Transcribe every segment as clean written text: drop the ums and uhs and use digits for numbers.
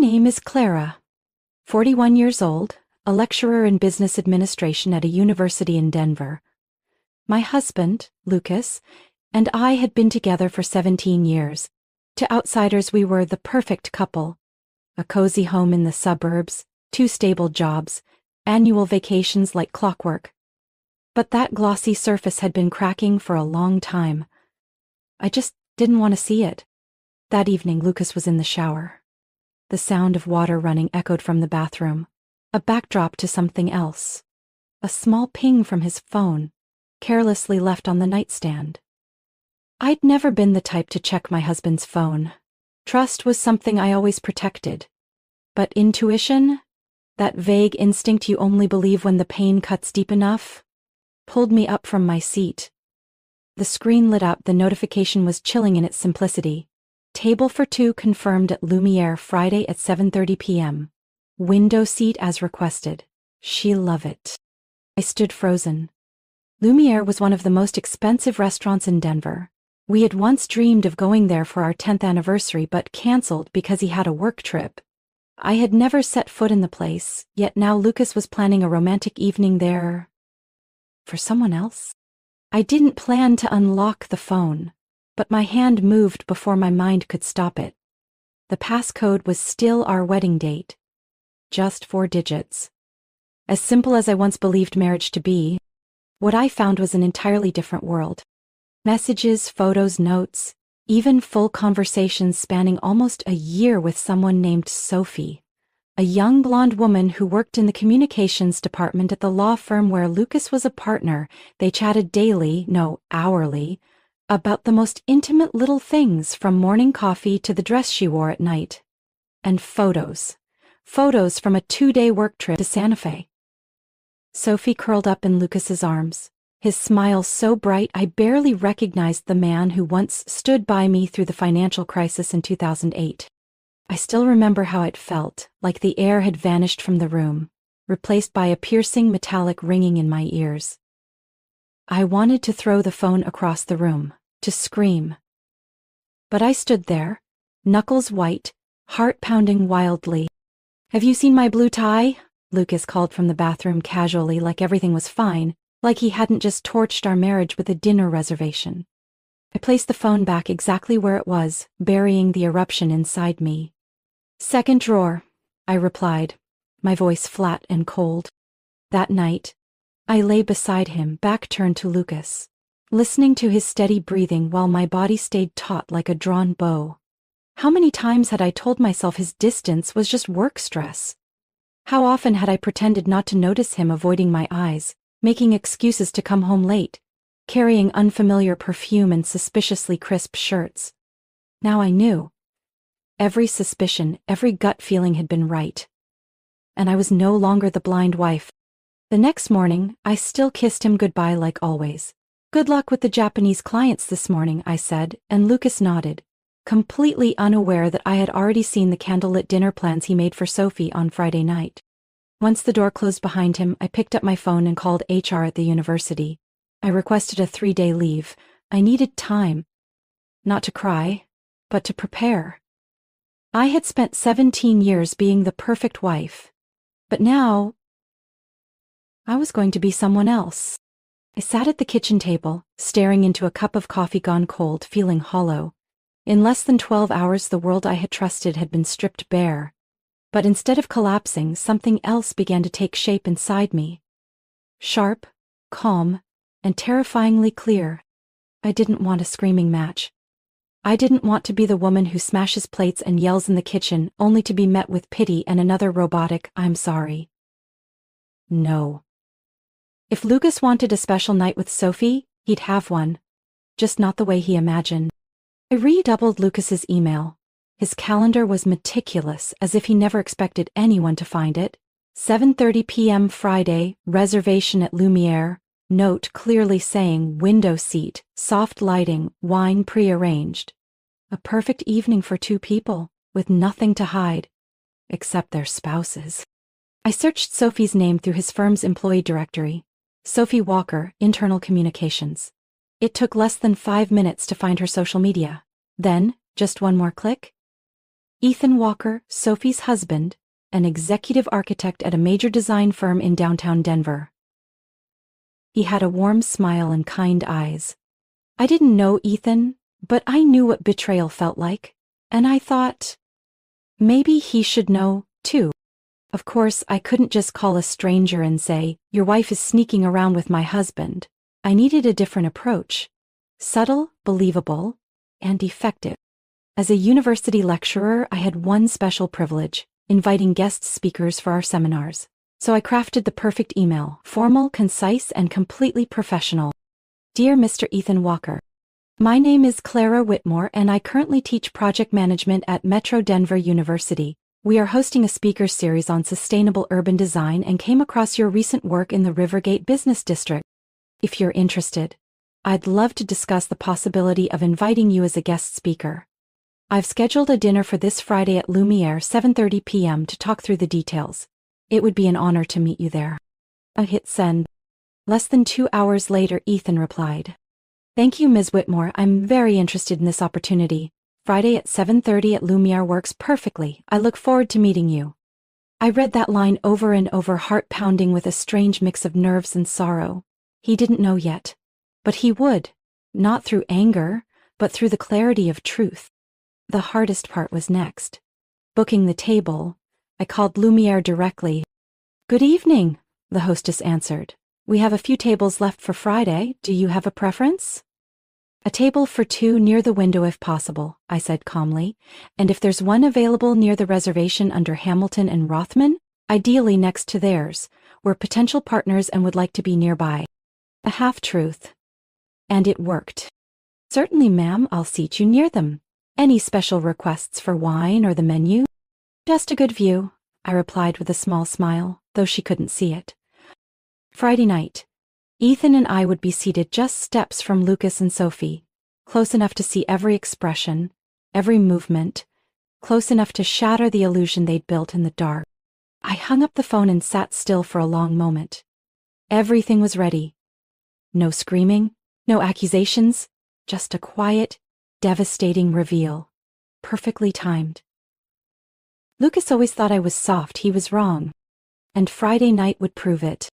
name is Clara, 41 years old, a lecturer in business administration at a university in Denver. My husband, Lucas, and I had been together for 17 years. To outsiders, we were the perfect couple. A cozy home in the suburbs, 2 stable jobs, annual vacations like clockwork. But that glossy surface had been cracking for a long time. I just didn't want to see it. That evening, Lucas was in the shower. The sound of water running echoed from the bathroom, a backdrop to something else. A small ping from his phone, carelessly left on the nightstand. I'd never been the type to check my husband's phone. Trust was something I always protected. But intuition, that vague instinct you only believe when the pain cuts deep enough, pulled me up from my seat. The screen lit up. The notification was chilling in its simplicity. Table for 2 confirmed at Lumiere Friday at 7:30 p.m. Window seat as requested. She'll love it. I stood frozen. Lumiere was one of the most expensive restaurants in Denver. We had once dreamed of going there for our 10th anniversary but canceled because he had a work trip. I had never set foot in the place, yet now Lucas was planning a romantic evening there. For someone else? I didn't plan to unlock the phone, but my hand moved before my mind could stop it. The passcode was still our wedding date. Just 4 digits. As simple as I once believed marriage to be, what I found was an entirely different world. Messages, photos, notes, even full conversations spanning almost a year with someone named Sophie, a young blonde woman who worked in the communications department at the law firm where Lucas was a partner. They chatted daily, no, hourly, about the most intimate little things from morning coffee to the dress she wore at night. And photos from a 2-day work trip to Santa Fe. Sophie curled up in Lucas's arms, his smile so bright I barely recognized the man who once stood by me through the financial crisis in 2008. I still remember how it felt, like the air had vanished from the room, replaced by a piercing metallic ringing in my ears. I wanted to throw the phone across the room, to scream. But I stood there, knuckles white, heart pounding wildly. "Have you seen my blue tie?" Lucas called from the bathroom casually, like everything was fine, like he hadn't just torched our marriage with a dinner reservation. I placed the phone back exactly where it was, burying the eruption inside me. "Second drawer," I replied, my voice flat and cold. That night, I lay beside him, back turned to Lucas, listening to his steady breathing while my body stayed taut like a drawn bow. How many times had I told myself his distance was just work stress? How often had I pretended not to notice him, avoiding my eyes, making excuses to come home late, carrying unfamiliar perfume and suspiciously crisp shirts? Now I knew. Every suspicion, every gut feeling had been right. And I was no longer the blind wife. The next morning, I still kissed him goodbye like always. "Good luck with the Japanese clients this morning," I said, and Lucas nodded, completely unaware that I had already seen the candlelit dinner plans he made for Sophie on Friday night. Once the door closed behind him, I picked up my phone and called HR at the university. I requested a 3-day leave. I needed time. Not to cry, but to prepare. I had spent 17 years being the perfect wife, but now I was going to be someone else. I sat at the kitchen table, staring into a cup of coffee gone cold, feeling hollow. In less than 12 hours, the world I had trusted had been stripped bare. But instead of collapsing, something else began to take shape inside me. Sharp, calm, and terrifyingly clear. I didn't want a screaming match. I didn't want to be the woman who smashes plates and yells in the kitchen, only to be met with pity and another robotic "I'm sorry." No. If Lucas wanted a special night with Sophie, he'd have one. Just not the way he imagined. I redoubled Lucas's email. His calendar was meticulous, as if he never expected anyone to find it. 7:30 p.m. Friday, reservation at Lumiere, note clearly saying window seat, soft lighting, wine pre-arranged. A perfect evening for 2 people, with nothing to hide, except their spouses. I searched Sophie's name through his firm's employee directory. Sophie Walker, Internal Communications. It took less than 5 minutes to find her social media. Then, just one more click. Ethan Walker, Sophie's husband, an executive architect at a major design firm in downtown Denver. He had a warm smile and kind eyes. I didn't know Ethan, but I knew what betrayal felt like, and I thought, maybe he should know, too. Of course, I couldn't just call a stranger and say, "Your wife is sneaking around with my husband." I needed a different approach. Subtle, believable, and effective. As a university lecturer, I had one special privilege, inviting guest speakers for our seminars. So I crafted the perfect email, formal, concise, and completely professional. Dear Mr. Ethan Walker, my name is Clara Whitmore and I currently teach project management at Metro Denver University. We are hosting a speaker series on sustainable urban design and came across your recent work in the Rivergate Business District. If you're interested, I'd love to discuss the possibility of inviting you as a guest speaker. I've scheduled a dinner for this Friday at Lumiere 7:30 p.m. to talk through the details. It would be an honor to meet you there. I hit send. Less than 2 hours later, Ethan replied. Thank you, Ms. Whitmore. I'm very interested in this opportunity. Friday at 7:30 at Lumiere works perfectly. I look forward to meeting you. I read that line over and over, heart pounding with a strange mix of nerves and sorrow. He didn't know yet. But he would. Not through anger, but through the clarity of truth. The hardest part was next. Booking the table. I called Lumiere directly. Good evening, the hostess answered. We have a few tables left for Friday. Do you have a preference? A table for two near the window if possible, I said calmly, and if there's one available near the reservation under Hamilton and Rothman, ideally next to theirs, we're potential partners and would like to be nearby. A half-truth. And it worked. Certainly, ma'am, I'll seat you near them. Any special requests for wine or the menu? Just a good view, I replied with a small smile, though she couldn't see it. Friday night. Ethan and I would be seated just steps from Lucas and Sophie, close enough to see every expression, every movement, close enough to shatter the illusion they'd built in the dark. I hung up the phone and sat still for a long moment. Everything was ready. No screaming, no accusations, just a quiet, devastating reveal. Perfectly timed. Lucas always thought I was soft. He was wrong. And Friday night would prove it.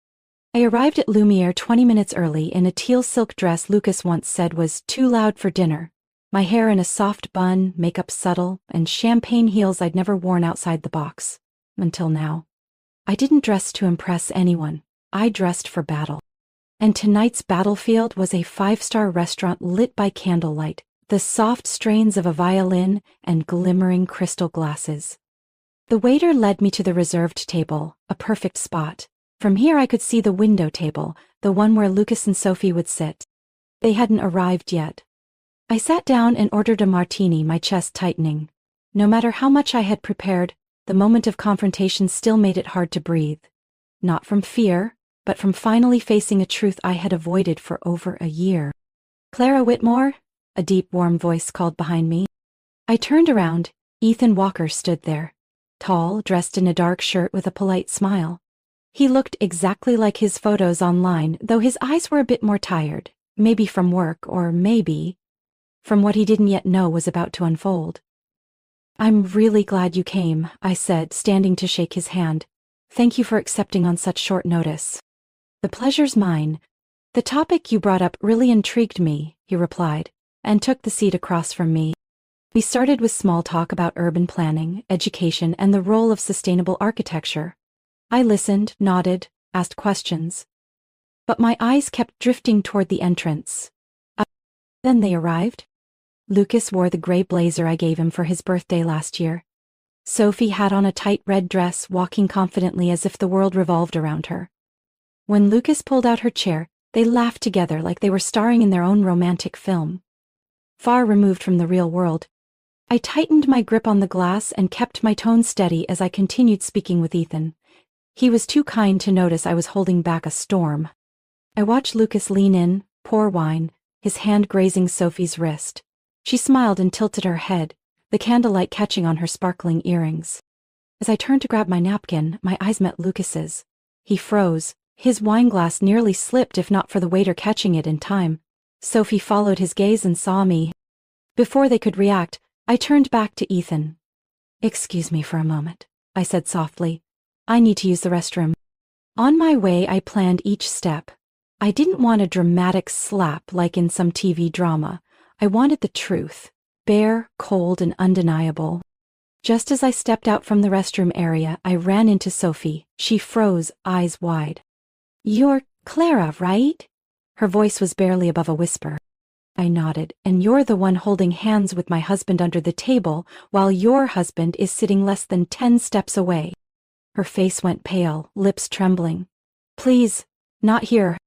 I arrived at Lumiere 20 minutes early in a teal silk dress Lucas once said was too loud for dinner, my hair in a soft bun, makeup subtle, and champagne heels I'd never worn outside the box. Until now. I didn't dress to impress anyone. I dressed for battle. And tonight's battlefield was a 5-star restaurant lit by candlelight, the soft strains of a violin and glimmering crystal glasses. The waiter led me to the reserved table, a perfect spot. From here I could see the window table, the one where Lucas and Sophie would sit. They hadn't arrived yet. I sat down and ordered a martini, my chest tightening. No matter how much I had prepared, the moment of confrontation still made it hard to breathe. Not from fear, but from finally facing a truth I had avoided for over a year. Clara Whitmore, a deep warm voice called behind me. I turned around. Ethan Walker stood there. Tall, dressed in a dark shirt with a polite smile. He looked exactly like his photos online, though his eyes were a bit more tired, maybe from work or maybe from what he didn't yet know was about to unfold. I'm really glad you came, I said, standing to shake his hand. Thank you for accepting on such short notice. The pleasure's mine. The topic you brought up really intrigued me, he replied, and took the seat across from me. We started with small talk about urban planning, education, and the role of sustainable architecture. I listened, nodded, asked questions. But my eyes kept drifting toward the entrance. Then they arrived. Lucas wore the gray blazer I gave him for his birthday last year. Sophie had on a tight red dress, walking confidently as if the world revolved around her. When Lucas pulled out her chair, they laughed together like they were starring in their own romantic film. Far removed from the real world, I tightened my grip on the glass and kept my tone steady as I continued speaking with Ethan. He was too kind to notice I was holding back a storm. I watched Lucas lean in, pour wine, his hand grazing Sophie's wrist. She smiled and tilted her head, the candlelight catching on her sparkling earrings. As I turned to grab my napkin, my eyes met Lucas's. He froze. His wineglass nearly slipped if not for the waiter catching it in time. Sophie followed his gaze and saw me. Before they could react, I turned back to Ethan. Excuse me for a moment, I said softly. I need to use the restroom. On my way, I planned each step. I didn't want a dramatic slap like in some TV drama. I wanted the truth, bare, cold, and undeniable. Just as I stepped out from the restroom area, I ran into Sophie. She froze, eyes wide. You're Clara, right? Her voice was barely above a whisper. I nodded. And you're the one holding hands with my husband under the table, while your husband is sitting less than 10 steps away. Her face went pale, lips trembling. Please, not here.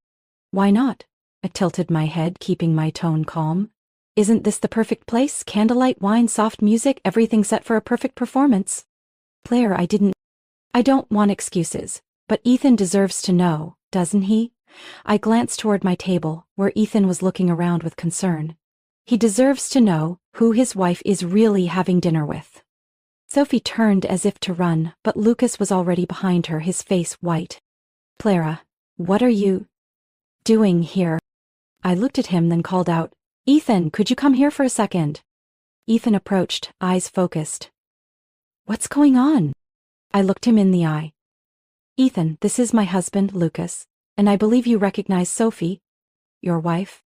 Why not? I tilted my head, keeping my tone calm. Isn't this the perfect place? Candlelight, wine, soft music, everything set for a perfect performance. Claire, I don't want excuses, but Ethan deserves to know, doesn't he? I glanced toward my table, where Ethan was looking around with concern. He deserves to know who his wife is really having dinner with. Sophie turned as if to run, but Lucas was already behind her, his face white. Clara, what are you doing here? I looked at him, then called out, Ethan, could you come here for a second? Ethan approached, eyes focused. What's going on? I looked him in the eye. Ethan, this is my husband, Lucas, and I believe you recognize Sophie, your wife.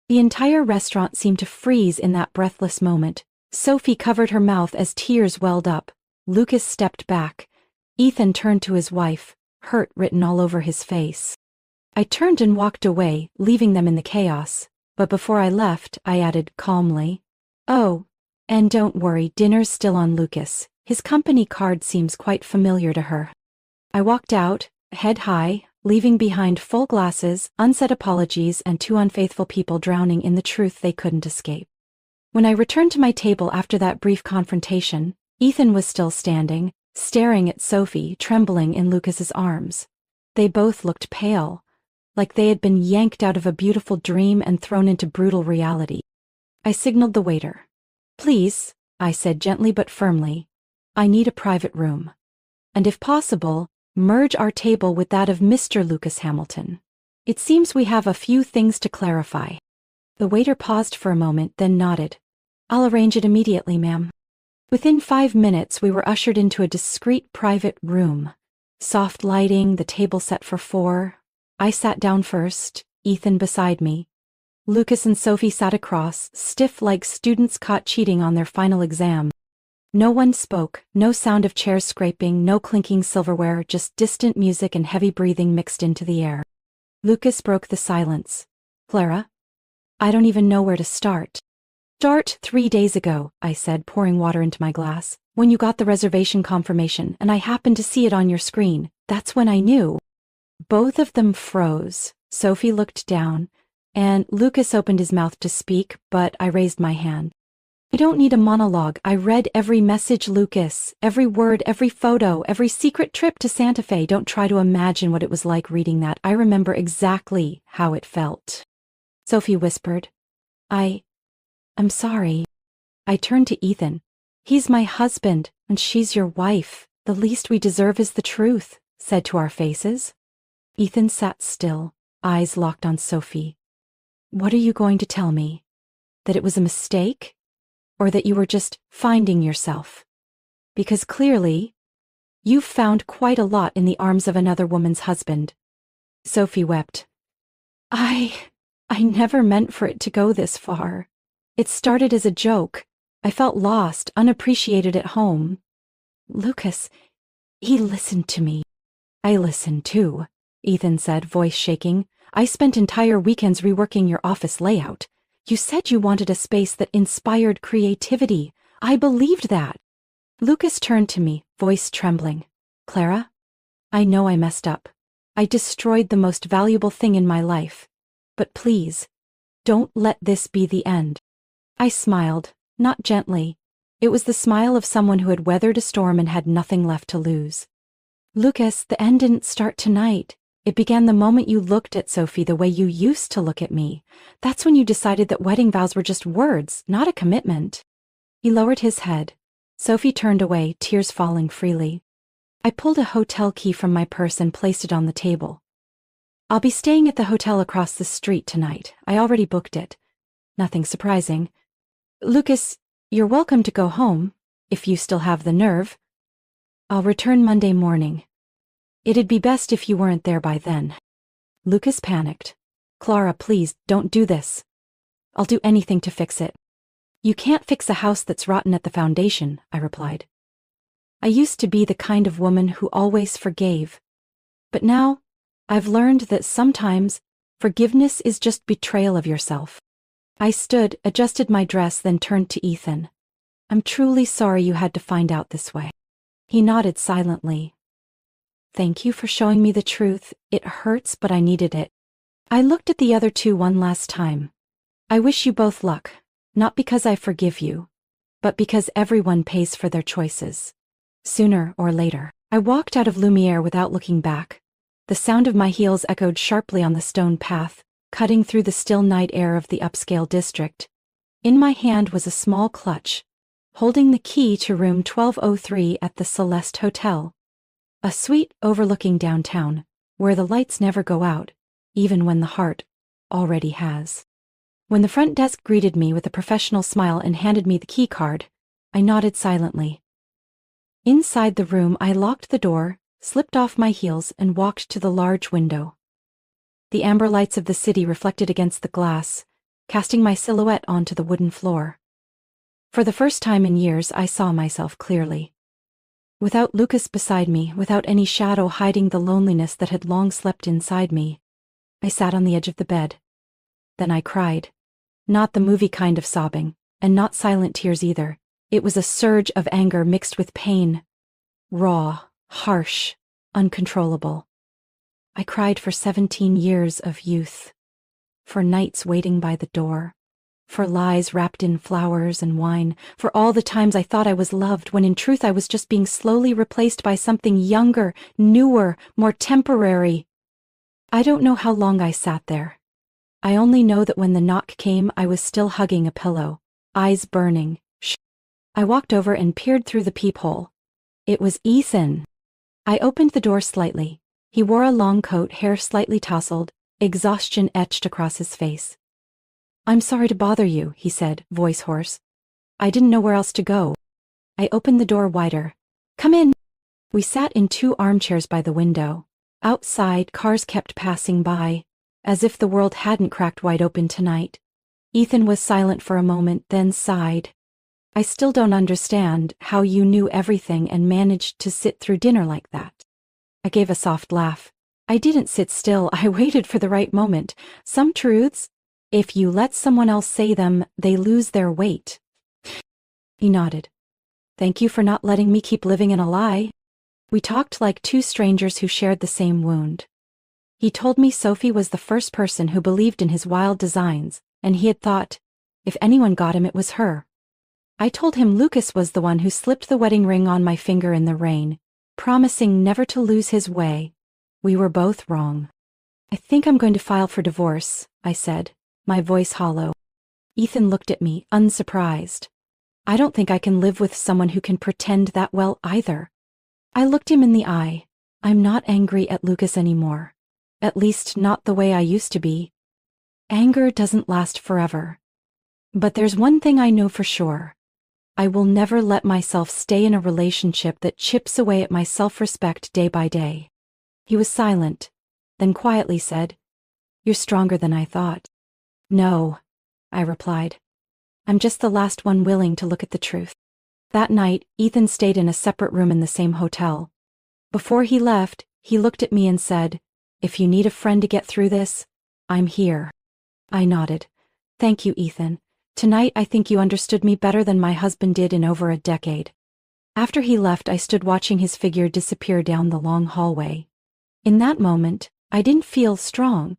The entire restaurant seemed to freeze in that breathless moment. Sophie covered her mouth as tears welled up. Lucas stepped back. Ethan turned to his wife, hurt written all over his face. I turned and walked away, leaving them in the chaos. But before I left, I added calmly, Oh, and don't worry, dinner's still on Lucas. His company card seems quite familiar to her. I walked out, head high, leaving behind full glasses, unsaid apologies, and 2 unfaithful people drowning in the truth they couldn't escape. When I returned to my table after that brief confrontation, Ethan was still standing, staring at Sophie, trembling in Lucas's arms. They both looked pale, like they had been yanked out of a beautiful dream and thrown into brutal reality. I signaled the waiter. Please, I said gently but firmly, I need a private room. And if possible, merge our table with that of Mr. Lucas Hamilton. It seems we have a few things to clarify. The waiter paused for a moment, then nodded. I'll arrange it immediately, ma'am. Within 5 minutes, we were ushered into a discreet private room. Soft lighting, the table set for 4. I sat down first, Ethan beside me. Lucas and Sophie sat across, stiff like students caught cheating on their final exam. No one spoke, no sound of chairs scraping, no clinking silverware, just distant music and heavy breathing mixed into the air. Lucas broke the silence. Clara, I don't even know where to start. Start 3 days ago, I said, pouring water into my glass, when you got the reservation confirmation and I happened to see it on your screen. That's when I knew. Both of them froze. Sophie looked down, and Lucas opened his mouth to speak, but I raised my hand. I don't need a monologue. I read every message, Lucas. Every word, every photo, every secret trip to Santa Fe. Don't try to imagine what it was like reading that. I remember exactly how it felt. Sophie whispered, I'm sorry. I turned to Ethan. He's my husband, and she's your wife. The least we deserve is the truth, said to our faces. Ethan sat still, eyes locked on Sophie. What are you going to tell me? That it was a mistake? Or that you were just finding yourself? Because clearly, you've found quite a lot in the arms of another woman's husband. Sophie wept. I never meant for it to go this far. It started as a joke. I felt lost, unappreciated at home. Lucas, he listened to me. I listened too, Ethan said, voice shaking. I spent entire weekends reworking your office layout. You said you wanted a space that inspired creativity. I believed that. Lucas turned to me, voice trembling. Clara, I know I messed up. I destroyed the most valuable thing in my life. But please, don't let this be the end. I smiled, not gently. It was the smile of someone who had weathered a storm and had nothing left to lose. Lucas, the end didn't start tonight. It began the moment you looked at Sophie the way you used to look at me. That's when you decided that wedding vows were just words, not a commitment. He lowered his head. Sophie turned away, tears falling freely. I pulled a hotel key from my purse and placed it on the table. I'll be staying at the hotel across the street tonight. I already booked it. Nothing surprising. Lucas, you're welcome to go home. if you still have the nerve. I'll return Monday morning. It'd be best if you weren't there by then. Lucas panicked. Clara, please, don't do this. I'll do anything to fix it. You can't fix a house that's rotten at the foundation, I replied. I used to be the kind of woman who always forgave. But now, I've learned that sometimes forgiveness is just betrayal of yourself. I stood, adjusted my dress, then turned to Ethan. I'm truly sorry you had to find out this way. He nodded silently. Thank you for showing me the truth. It hurts, but I needed it. I looked at the other two one last time. I wish you both luck, not because I forgive you, but because everyone pays for their choices. Sooner or later. I walked out of Lumiere without looking back. The sound of my heels echoed sharply on the stone path, cutting through the still night air of the upscale district. In my hand was a small clutch, holding the key to room 1203 at the Celeste Hotel. A suite overlooking downtown, where the lights never go out, even when the heart already has. When the front desk greeted me with a professional smile and handed me the key card, I nodded silently. Inside the room, I locked the door, slipped off my heels, and walked to the large window. The amber lights of the city reflected against the glass, casting my silhouette onto the wooden floor. For the first time in years, I saw myself clearly. Without Lucas beside me, without any shadow hiding the loneliness that had long slept inside me, I sat on the edge of the bed. Then I cried. Not the movie kind of sobbing, and not silent tears either. It was a surge of anger mixed with pain. Raw, harsh, uncontrollable. I cried for 17 years of youth. For nights waiting by the door. For lies wrapped in flowers and wine. For all the times I thought I was loved, when in truth I was just being slowly replaced by something younger, newer, more temporary. I don't know how long I sat there. I only know that when the knock came, I was still hugging a pillow, eyes burning. I walked over and peered through the peephole. It was Ethan. I opened the door slightly. He wore a long coat, hair slightly tousled, exhaustion etched across his face. I'm sorry to bother you, he said, voice hoarse. I didn't know where else to go. I opened the door wider. Come in. We sat in 2 armchairs by the window. Outside, cars kept passing by, as if the world hadn't cracked wide open tonight. Ethan was silent for a moment, then sighed. I still don't understand how you knew everything and managed to sit through dinner like that. I gave a soft laugh. I didn't sit still, I waited for the right moment. Some truths, if you let someone else say them, they lose their weight. He nodded. Thank you for not letting me keep living in a lie. We talked like 2 strangers who shared the same wound. He told me Sophie was the first person who believed in his wild designs, and he had thought, if anyone got him, it was her. I told him Lucas was the one who slipped the wedding ring on my finger in the rain, promising never to lose his way. We were both wrong. I think I'm going to file for divorce, I said, my voice hollow. Ethan looked at me, unsurprised. I don't think I can live with someone who can pretend that well either. I looked him in the eye. I'm not angry at Lucas anymore. At least not the way I used to be. Anger doesn't last forever. But there's one thing I know for sure. I will never let myself stay in a relationship that chips away at my self-respect day by day. He was silent, then quietly said, You're stronger than I thought. No, I replied. I'm just the last one willing to look at the truth. That night, Ethan stayed in a separate room in the same hotel. Before he left, he looked at me and said, If you need a friend to get through this, I'm here. I nodded. Thank you, Ethan. Tonight I think you understood me better than my husband did in over a decade. After he left, I stood watching his figure disappear down the long hallway. In that moment, I didn't feel strong,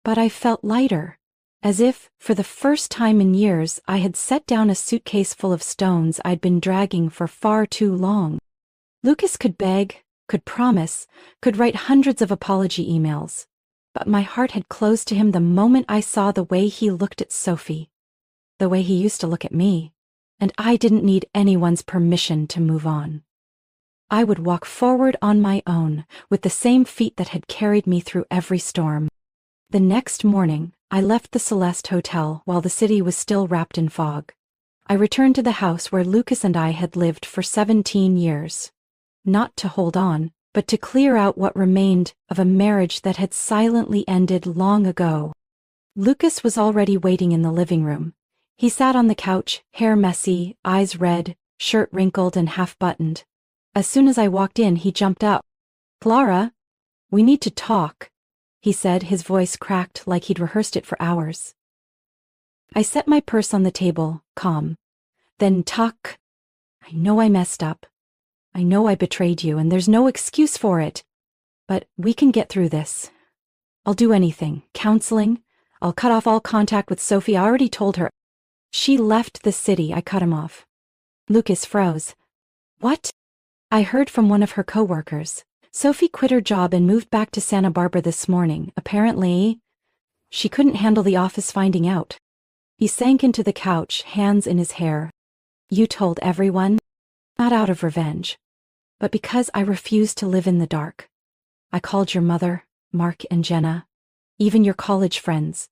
but I felt lighter, as if, for the first time in years, I had set down a suitcase full of stones I'd been dragging for far too long. Lucas could beg, could promise, could write hundreds of apology emails, but my heart had closed to him the moment I saw the way he looked at Sophie. The way he used to look at me, and I didn't need anyone's permission to move on. I would walk forward on my own, with the same feet that had carried me through every storm. The next morning, I left the Celeste Hotel while the city was still wrapped in fog. I returned to the house where Lucas and I had lived for 17 years. Not to hold on, but to clear out what remained of a marriage that had silently ended long ago. Lucas was already waiting in the living room. He sat on the couch, hair messy, eyes red, shirt wrinkled and half-buttoned. As soon as I walked in, he jumped up. "Clara, we need to talk," he said, his voice cracked like he'd rehearsed it for hours. I set my purse on the table, calm. Then tuck. "I know I messed up. I know I betrayed you, and there's no excuse for it. But we can get through this. I'll do anything. Counseling. I'll cut off all contact with Sophie. I already told her." "She left the city," I cut him off. Lucas froze. "What?" "I heard from one of her co-workers. Sophie quit her job and moved back to Santa Barbara this morning. Apparently, she couldn't handle the office finding out." He sank into the couch, hands in his hair. "You told everyone?" "Not out of revenge, but because I refused to live in the dark. I called your mother, Mark and Jenna, even your college friends,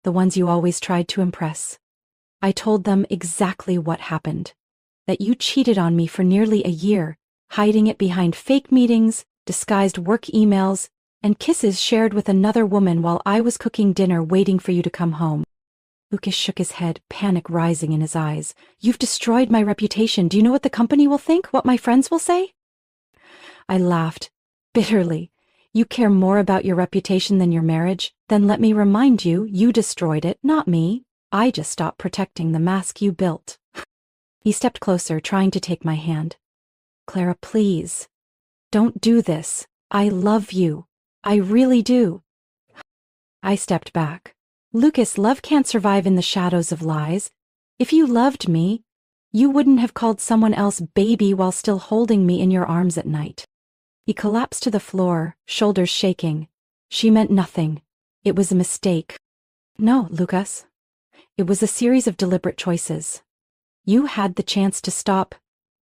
the ones you always tried to impress. I told them exactly what happened, that you cheated on me for nearly a year, hiding it behind fake meetings, disguised work emails, and kisses shared with another woman while I was cooking dinner waiting for you to come home." Lucas shook his head, panic rising in his eyes. "You've destroyed my reputation. Do you know what the company will think? What my friends will say?" I laughed, bitterly. "You care more about your reputation than your marriage? Then let me remind you, you destroyed it, not me. I just stopped protecting the mask you built." He stepped closer, trying to take my hand. "Clara, please. Don't do this. I love you. I really do." I stepped back. "Lucas, love can't survive in the shadows of lies. If you loved me, you wouldn't have called someone else baby while still holding me in your arms at night." He collapsed to the floor, shoulders shaking. "She meant nothing. It was a mistake." "No, Lucas. It was a series of deliberate choices. You had the chance to stop.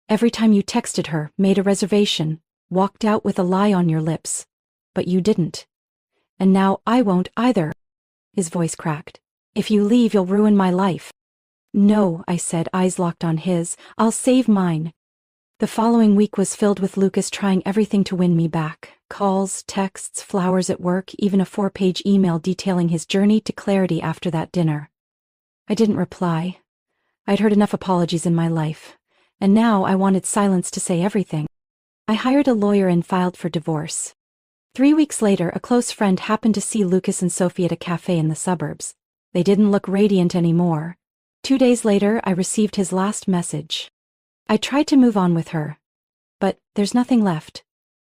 Every time you texted her, made a reservation, walked out with a lie on your lips. But you didn't. And now I won't either." His voice cracked. "If you leave, you'll ruin my life." "No," I said, eyes locked on his. "I'll save mine." The following week was filled with Lucas trying everything to win me back. Calls, texts, flowers at work, even a 4-page email detailing his journey to clarity after that dinner. I didn't reply. I'd heard enough apologies in my life, and now I wanted silence to say everything. I hired a lawyer and filed for divorce. 3 weeks later, a close friend happened to see Lucas and Sophie at a cafe in the suburbs. They didn't look radiant anymore. 2 days later, I received his last message. "I tried to move on with her, but there's nothing left.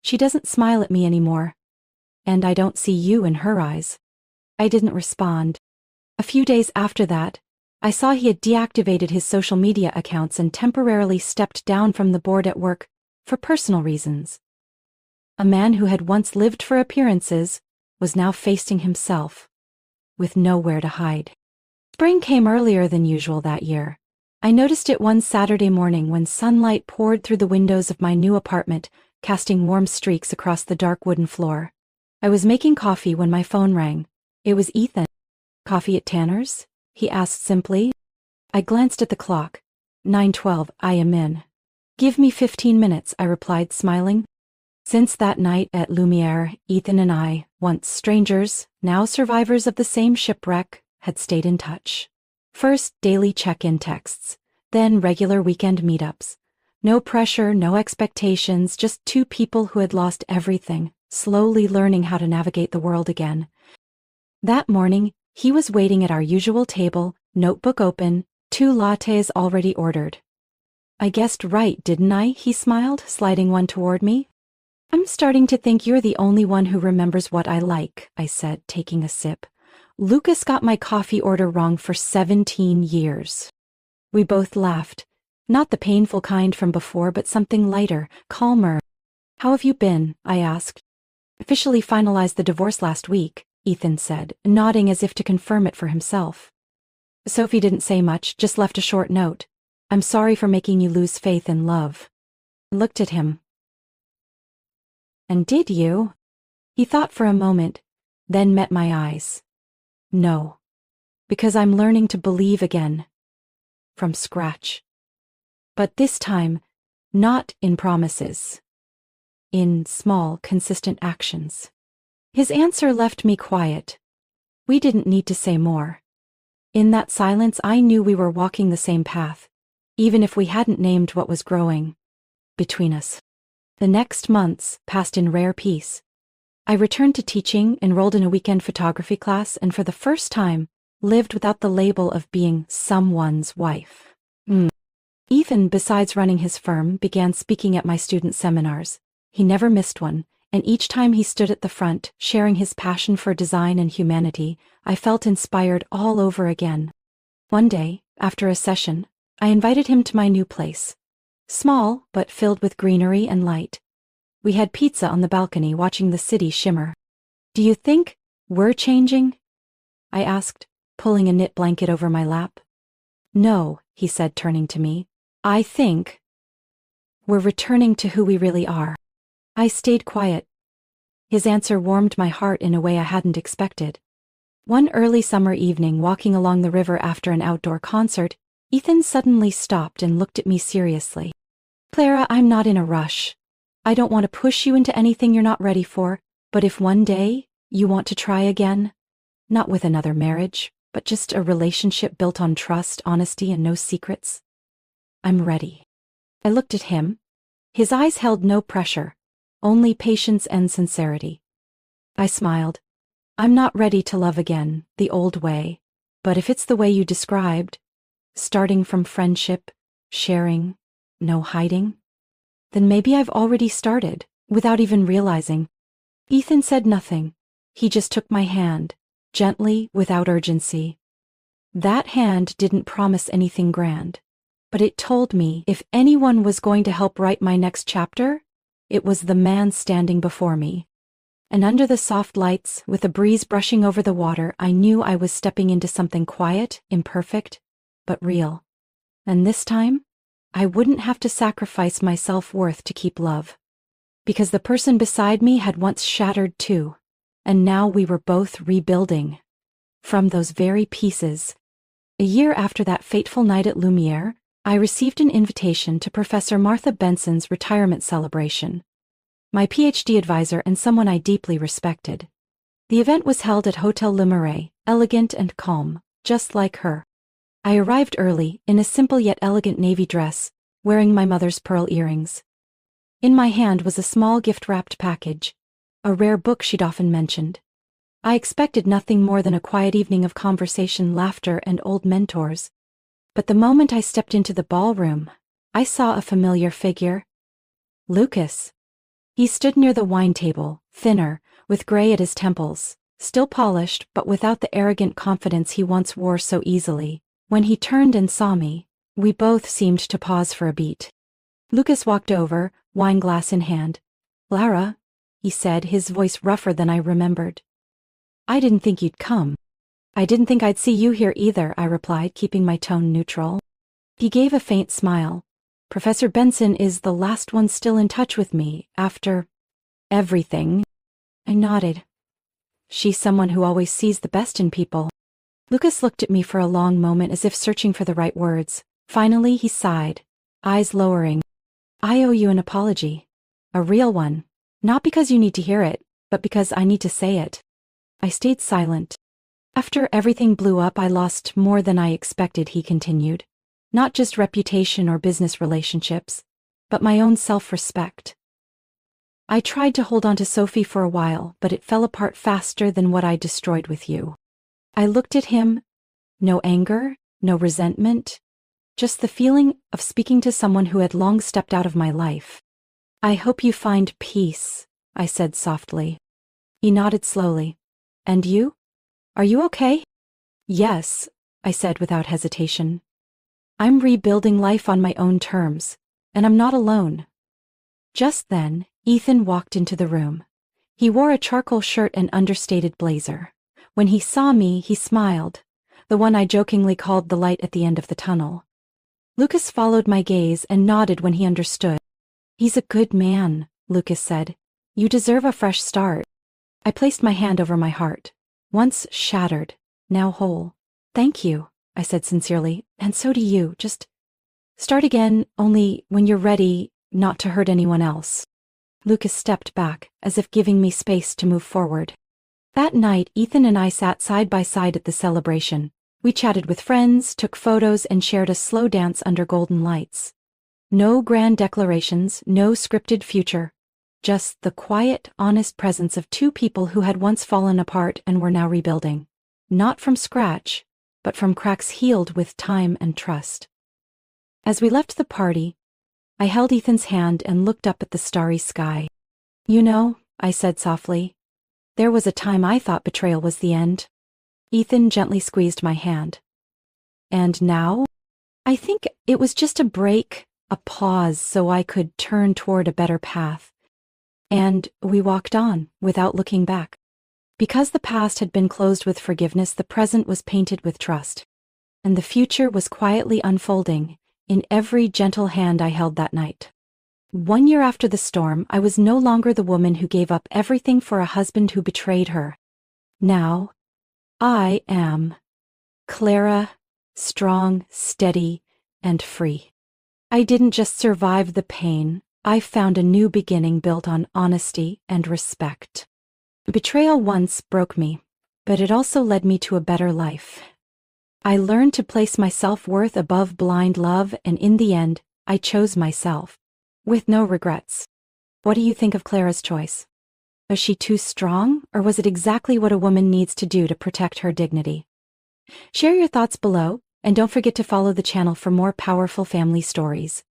She doesn't smile at me anymore, and I don't see you in her eyes." I didn't respond. A few days after that, I saw he had deactivated his social media accounts and temporarily stepped down from the board at work for personal reasons. A man who had once lived for appearances was now facing himself, with nowhere to hide. Spring came earlier than usual that year. I noticed it one Saturday morning when sunlight poured through the windows of my new apartment, casting warm streaks across the dark wooden floor. I was making coffee when my phone rang. It was Ethan. "Coffee at Tanner's?" he asked simply. I glanced at the clock. 9:12, I am in. "Give me 15 minutes, I replied, smiling. Since that night at Lumiere, Ethan and I, once strangers, now survivors of the same shipwreck, had stayed in touch. First, daily check-in texts, then regular weekend meetups. No pressure, no expectations, just two people who had lost everything, slowly learning how to navigate the world again. That morning, he was waiting at our usual table, notebook open, 2 lattes already ordered. "I guessed right, didn't I?" he smiled, sliding one toward me. "I'm starting to think you're the only one who remembers what I like," I said, taking a sip. "Lucas got my coffee order wrong for 17 years. We both laughed. Not the painful kind from before, but something lighter, calmer. "How have you been?" I asked. "Officially finalized the divorce last week," Ethan said, nodding as if to confirm it for himself. "Sophie didn't say much, just left a short note. I'm sorry for making you lose faith in love." I looked at him. "And did you?" He thought for a moment, then met my eyes. "No, because I'm learning to believe again. from scratch. But this time, not in promises. In small, consistent actions. His answer left me quiet. We didn't need to say more. In that silence, I knew we were walking the same path, even if we hadn't named what was growing between us. The next months passed in rare peace. I returned to teaching, enrolled in a weekend photography class, and for the first time, lived without the label of being someone's wife. Ethan, besides running his firm, began speaking at my student seminars. He never missed one, and each time he stood at the front, sharing his passion for design and humanity, I felt inspired all over again. One day, after a session, I invited him to my new place. Small, but filled with greenery and light. We had pizza on the balcony, watching the city shimmer. "Do you think we're changing?" I asked, pulling a knit blanket over my lap. "No," he said, turning to me. "I think we're returning to who we really are." I stayed quiet. His answer warmed my heart in a way I hadn't expected. One early summer evening, walking along the river after an outdoor concert, Ethan suddenly stopped and looked at me seriously. "Clara, I'm not in a rush. I don't want to push you into anything you're not ready for, but if one day you want to try again, not with another marriage, but just a relationship built on trust, honesty, and no secrets, I'm ready." I looked at him. His eyes held no pressure, only patience and sincerity. I smiled. "I'm not ready to love again, the old way, but if it's the way you described, starting from friendship, sharing, no hiding, then maybe I've already started, without even realizing." Ethan said nothing. He just took my hand, gently, without urgency. That hand didn't promise anything grand, but it told me if anyone was going to help write my next chapter, it was the man standing before me. And under the soft lights, with the breeze brushing over the water, I knew I was stepping into something quiet, imperfect, but real. And this time, I wouldn't have to sacrifice my self-worth to keep love. Because the person beside me had once shattered too, and now we were both rebuilding. From those very pieces. A year after that fateful night at Lumiere, I received an invitation to Professor Martha Benson's retirement celebration. My PhD advisor and someone I deeply respected. The event was held at Hotel Le Marais, elegant and calm, just like her. I arrived early, in a simple yet elegant navy dress, wearing my mother's pearl earrings. In my hand was a small gift-wrapped package, a rare book she'd often mentioned. I expected nothing more than a quiet evening of conversation, laughter, and old mentors. But the moment I stepped into the ballroom, I saw a familiar figure. Lucas. He stood near the wine table, thinner, with gray at his temples, still polished but without the arrogant confidence he once wore so easily. When he turned and saw me, we both seemed to pause for a beat. Lucas walked over, wine glass in hand. "Clara," he said, his voice rougher than I remembered. "I didn't think you'd come." "I didn't think I'd see you here either," I replied, keeping my tone neutral. He gave a faint smile. "Professor Benson is the last one still in touch with me, after everything." I nodded. "She's someone who always sees the best in people." Lucas looked at me for a long moment as if searching for the right words. Finally, he sighed, eyes lowering. "I owe you an apology. A real one. Not because you need to hear it, but because I need to say it." I stayed silent. "After everything blew up, I lost more than I expected," he continued. "Not just reputation or business relationships, but my own self-respect. I tried to hold on to Sophie for a while, but it fell apart faster than what I destroyed with you." I looked at him. No anger, no resentment, just the feeling of speaking to someone who had long stepped out of my life. "I hope you find peace," I said softly. He nodded slowly. "And you? Are you okay?" "Yes," I said without hesitation. "I'm rebuilding life on my own terms, and I'm not alone." Just then, Ethan walked into the room. He wore a charcoal shirt and understated blazer. When he saw me, he smiled, the one I jokingly called the light at the end of the tunnel. Lucas followed my gaze and nodded when he understood. "He's a good man," Lucas said. "You deserve a fresh start." I placed my hand over my heart. Once shattered, now whole. "Thank you," I said sincerely, and so do you. Just start again, only when you're ready not to hurt anyone else. Lucas stepped back, as if giving me space to move forward. That night, Ethan and I sat side by side at the celebration. We chatted with friends, took photos, and shared a slow dance under golden lights. No grand declarations, no scripted future. Just the quiet, honest presence of two people who had once fallen apart and were now rebuilding. Not from scratch, but from cracks healed with time and trust. As we left the party, I held Ethan's hand and looked up at the starry sky. You know, I said softly, there was a time I thought betrayal was the end. Ethan gently squeezed my hand. And now? I think it was just a break, a pause so I could turn toward a better path. And we walked on, without looking back. Because the past had been closed with forgiveness, the present was painted with trust. And the future was quietly unfolding in every gentle hand I held that night. 1 year after the storm, I was no longer the woman who gave up everything for a husband who betrayed her. Now, I am Clara, strong, steady, and free. I didn't just survive the pain, I found a new beginning built on honesty and respect. Betrayal once broke me, but it also led me to a better life. I learned to place my self-worth above blind love, and in the end, I chose myself, with no regrets. What do you think of Clara's choice? Was she too strong, or was it exactly what a woman needs to do to protect her dignity? Share your thoughts below, and don't forget to follow the channel for more powerful family stories.